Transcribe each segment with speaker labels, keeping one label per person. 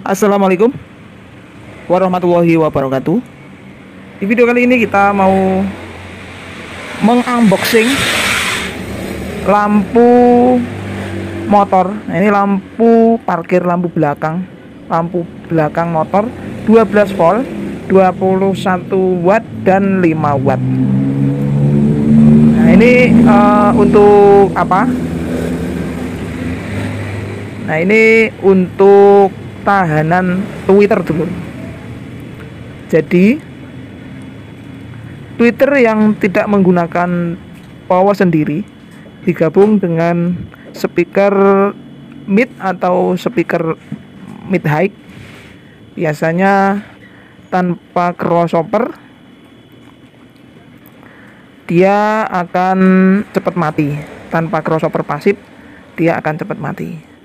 Speaker 1: Assalamualaikum warahmatullahi wabarakatuh. Di video kali ini kita mau mengunboxing lampu motor. Nah, ini lampu parkir, lampu belakang motor 12 volt, 21 watt dan 5 watt. Nah, ini untuk apa? Nah, ini untuk tahanan Twitter dulu. Jadi Twitter yang tidak menggunakan power sendiri digabung dengan speaker mid atau speaker mid high, biasanya tanpa crossover, dia akan cepat mati. Tanpa crossover pasif dia akan cepat mati.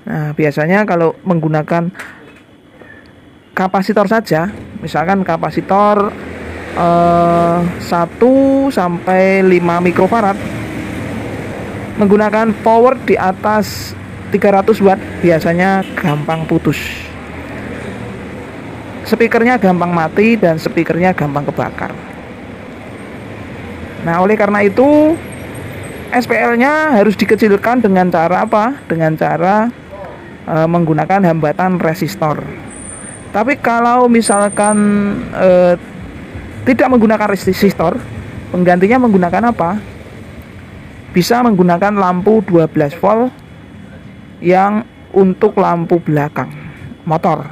Speaker 1: Nah, biasanya kalau menggunakan kapasitor saja, misalkan kapasitor 1 sampai 5 mikrofarad, menggunakan power di atas 300 watt biasanya gampang putus. Speakernya gampang mati dan speakernya gampang kebakar. Nah, oleh karena itu SPL-nya harus dikecilkan dengan cara apa? Dengan cara menggunakan hambatan resistor. Tapi kalau misalkan tidak menggunakan resistor, penggantinya menggunakan apa? Bisa menggunakan lampu 12 volt yang untuk lampu belakang motor.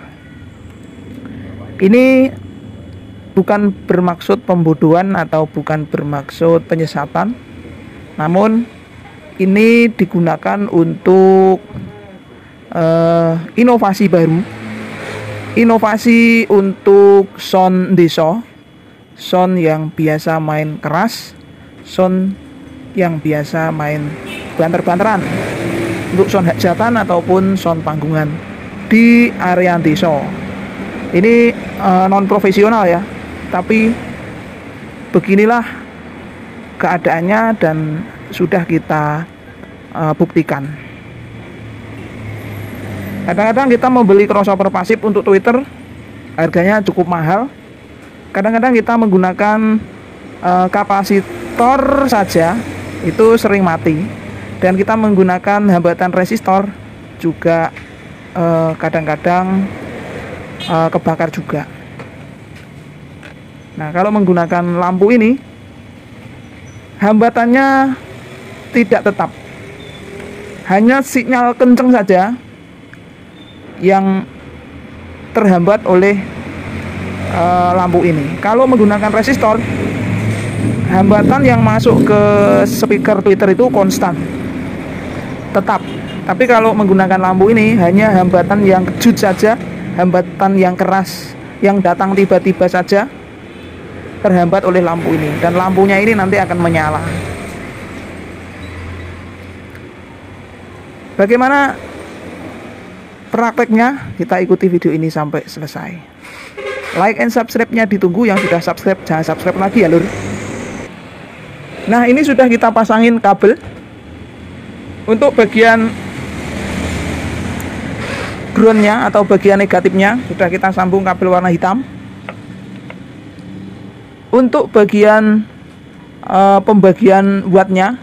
Speaker 1: Ini bukan bermaksud pembodohan atau bukan bermaksud penyesatan, namun ini digunakan untuk inovasi baru, inovasi untuk sound desa, sound yang biasa main keras, sound yang biasa main banter-banteran, untuk sound hajatan ataupun sound panggungan di area desa. Ini non profesional ya, tapi beginilah keadaannya dan sudah kita buktikan. Kadang-kadang kita membeli crossover pasif untuk Twitter, harganya cukup mahal. Kadang-kadang kita menggunakan kapasitor saja, itu sering mati. Dan kita menggunakan hambatan resistor juga kadang-kadang kebakar juga. Nah, kalau menggunakan lampu ini, hambatannya tidak tetap, hanya sinyal kenceng saja yang terhambat oleh lampu ini. Kalau menggunakan resistor, hambatan yang masuk ke speaker Twitter itu konstan, tetap. Tapi kalau menggunakan lampu ini, hanya hambatan yang kejut saja, hambatan yang keras yang datang tiba-tiba saja terhambat oleh lampu ini, dan lampunya ini nanti akan menyala. Bagaimana prakteknya? Kita ikuti video ini sampai selesai. Like and subscribe-nya ditunggu. Yang sudah subscribe jangan subscribe lagi ya lur. Nah, ini sudah kita pasangin kabel. Untuk bagian groundnya atau bagian negatifnya sudah kita sambung kabel warna hitam. Untuk bagian pembagian wattnya,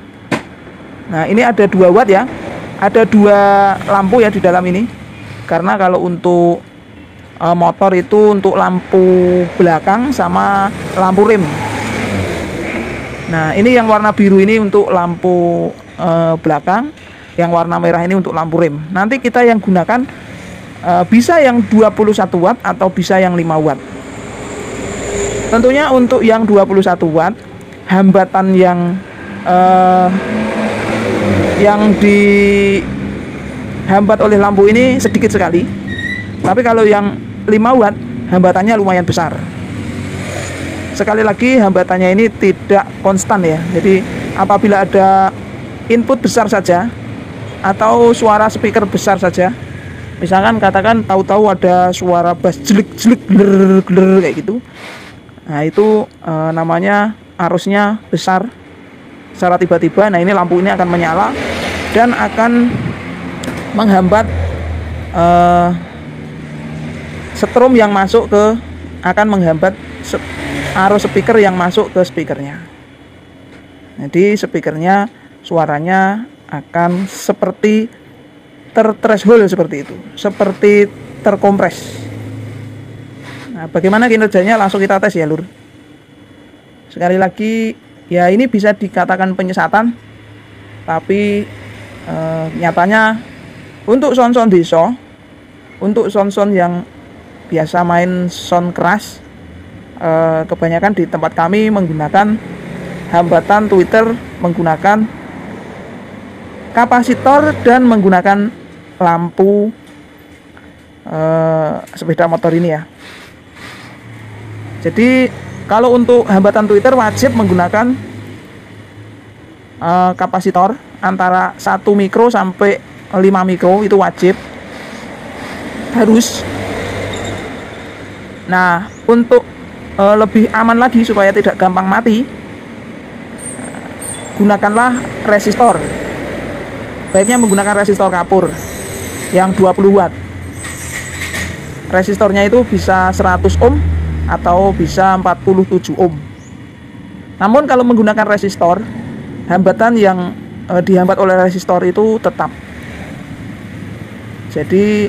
Speaker 1: nah ini ada 2 watt ya, ada 2 lampu ya di dalam ini. Karena kalau untuk motor itu untuk lampu belakang sama lampu rem. Nah, ini yang warna biru ini untuk lampu belakang, yang warna merah ini untuk lampu rem. Nanti kita yang gunakan bisa yang 21 watt atau bisa yang 5 watt. Tentunya untuk yang 21 watt, hambatan yang dihambat oleh lampu ini sedikit sekali. Tapi kalau yang 5 watt, hambatannya lumayan besar. Sekali lagi, hambatannya ini tidak konstan ya. Jadi apabila ada input besar saja atau suara speaker besar saja, misalkan katakan tahu-tahu ada suara bass jelik-jelik gler kayak gitu, nah itu namanya arusnya besar secara tiba-tiba. Nah, ini lampu ini akan menyala dan akan menghambat setrum yang masuk ke akan menghambat arus speaker yang masuk ke speakernya. Jadi speakernya suaranya akan seperti terthreshold seperti itu, seperti terkompres. Nah, bagaimana kinerjanya langsung kita tes ya lur. Sekali lagi ya, ini bisa dikatakan penyesatan, tapi nyatanya untuk sound-sound desa, untuk sound-sound yang biasa main sound keras, kebanyakan di tempat kami menggunakan hambatan tweeter, menggunakan kapasitor dan menggunakan lampu sepeda motor ini ya. Jadi kalau untuk hambatan tweeter wajib menggunakan kapasitor antara 1 mikro sampai 5 mikro, itu wajib, harus. Nah, untuk lebih aman lagi supaya tidak gampang mati, gunakanlah resistor. Baiknya menggunakan resistor kapur yang 20 watt. Resistornya itu bisa 100 ohm atau bisa 47 ohm. Namun kalau menggunakan resistor, hambatan yang dihambat oleh resistor itu tetap. Jadi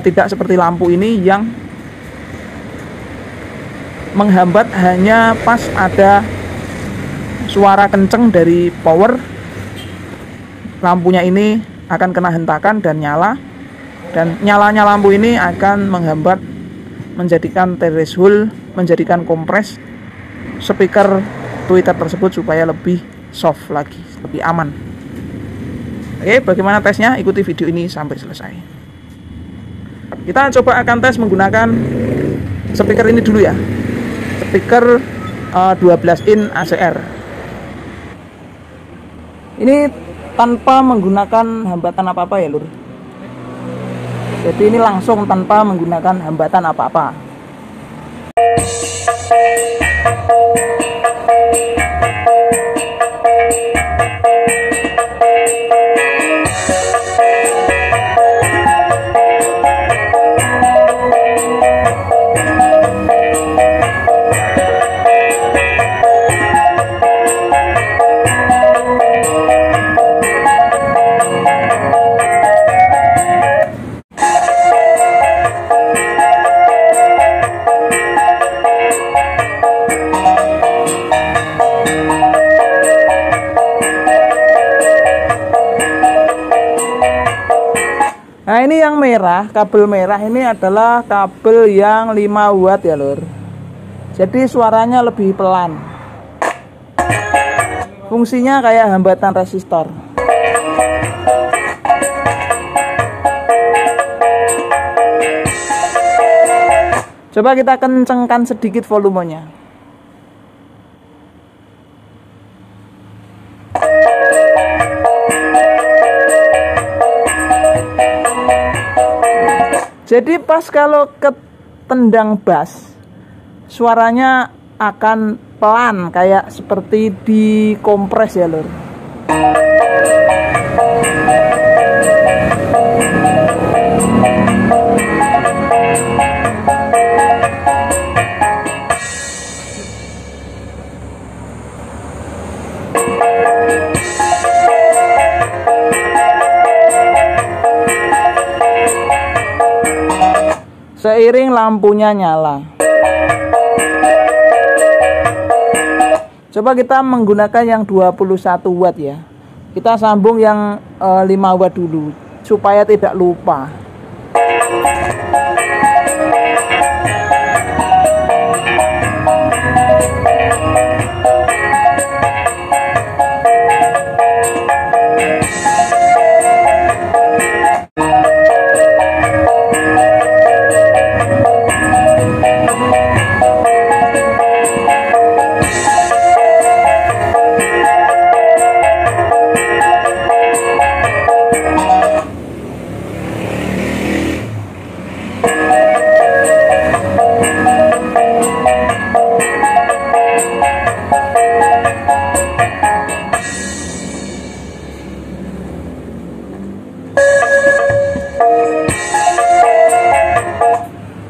Speaker 1: tidak seperti lampu ini yang menghambat hanya pas ada suara kenceng dari power, lampunya ini akan kena hentakan dan nyala, dan nyalanya lampu ini akan menghambat, menjadikan threshold, menjadikan kompres speaker tweeter tersebut supaya lebih soft lagi, lebih aman. Oke, bagaimana tesnya? Ikuti video ini sampai selesai. Kita coba akan tes menggunakan speaker ini dulu ya, speaker 12 in ACR. Ini tanpa menggunakan hambatan apa-apa ya lur. Jadi ini langsung tanpa menggunakan hambatan apa-apa. Nah, ini yang merah, kabel merah ini adalah kabel yang 5 watt ya lur. Jadi suaranya lebih pelan. Fungsinya kayak hambatan resistor. Coba kita kencengkan sedikit volumenya. Jadi pas kalau ketendang bass, suaranya akan pelan kayak seperti dikompres ya lur. Seiring lampunya nyala. Coba kita menggunakan yang 21 watt ya. Kita sambung yang 5 watt dulu supaya tidak lupa.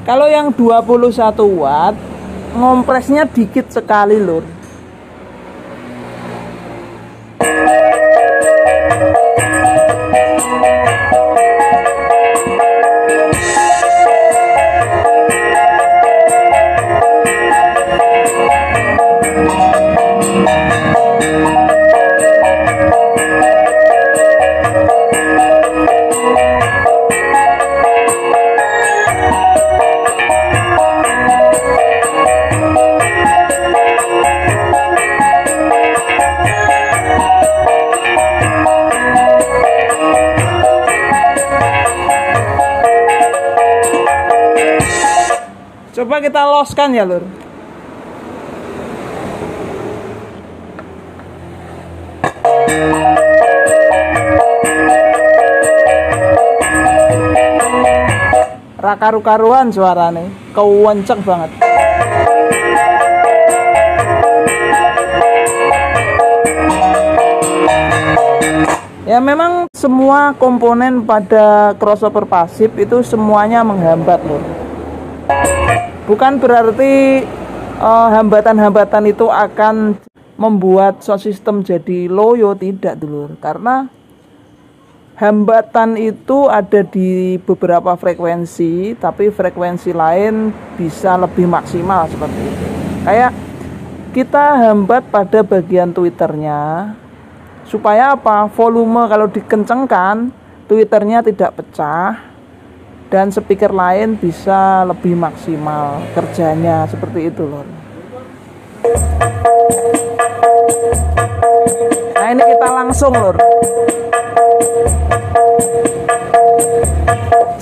Speaker 1: Kalau yang 21 watt ngompresnya dikit sekali lur. Coba kita loskan ya lur. Rakaru-karuan suaranya, kewenceng banget. Ya memang semua komponen pada crossover pasif itu semuanya menghambat lur. Bukan berarti hambatan-hambatan itu akan membuat sound system jadi loyo, tidak dulur. Karena hambatan itu ada di beberapa frekuensi, tapi frekuensi lain bisa lebih maksimal seperti itu. Kayak kita hambat pada bagian tweeternya, supaya apa? Volume kalau dikencengkan, tweeternya tidak pecah, dan speaker lain bisa lebih maksimal kerjanya, seperti itu lor. Nah ini kita langsung lor.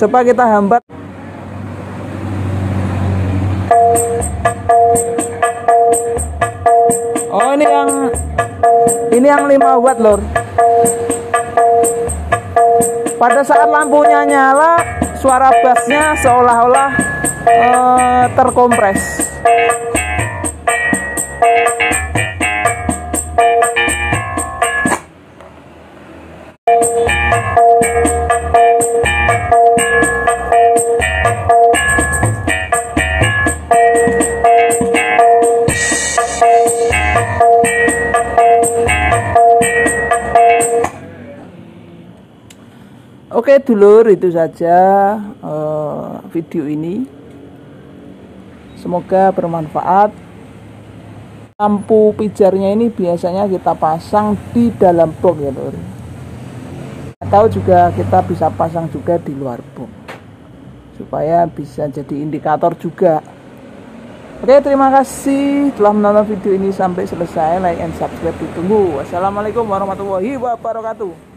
Speaker 1: Coba kita hambat. Oh ini yang 5 watt lor. Pada saat lampunya nyala, suara bassnya seolah-olah terkompres. Oke dulur, itu saja video ini. Semoga bermanfaat. Lampu pijarnya ini biasanya kita pasang di dalam box ya lur. Atau juga kita bisa pasang juga di luar box, supaya bisa jadi indikator juga. Oke, terima kasih telah menonton video ini sampai selesai. Like and subscribe ditunggu. Wassalamualaikum warahmatullahi wabarakatuh.